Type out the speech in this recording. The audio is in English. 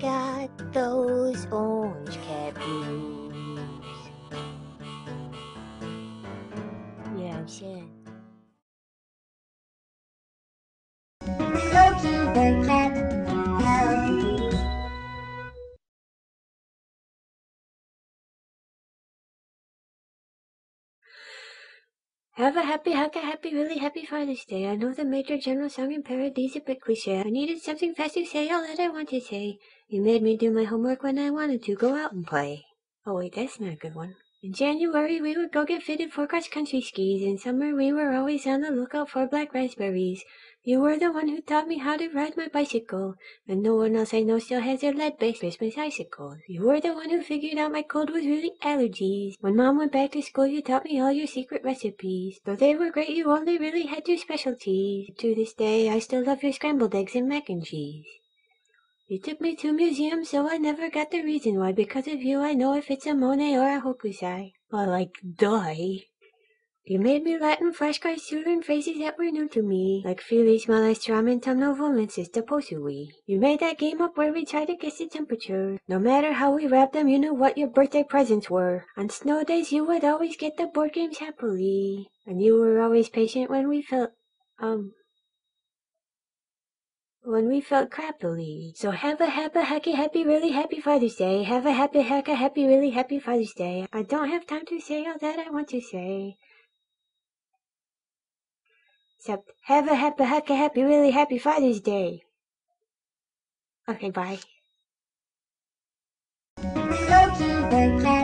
got those orange cat blues. Yeah, I'm sad. Go to the cat house. Have a happy, really happy Father's Day. I know the Major General song in Paradise a bit cliche. I needed something fast to say all that I want to say. You made me do my homework when I wanted to go out and play. Oh wait, that's not a good one. In January, we would go get fitted for cross-country skis. In summer, we were always on the lookout for black raspberries. You were the one who taught me how to ride my bicycle, and no one else I know still has their lead-based Christmas icicles. You were the one who figured out my cold was really allergies. When Mom went back to school, you taught me all your secret recipes. Though they were great, you only really had two specialties. To this day, I still love your scrambled eggs and mac and cheese. You took me to museums, so I never got the reason why. Because of you, I know if it's a Monet or a Hokusai. Or like, die. You made me Latin flashcards to learn phrases that were new to me, like Feliz Malestram Tam Novolensis de Posui. You made that game up where we tried to guess the temperature. No matter how we wrapped them, you knew what your birthday presents were. On snow days, you would always get the board games happily. And you were always patient when we felt crappily. So have a happy, really happy Father's Day. Have a happy, really happy Father's Day. I don't have time to say all that I want to say. Except have a happy, really happy Father's Day. Okay, bye. Go to the cat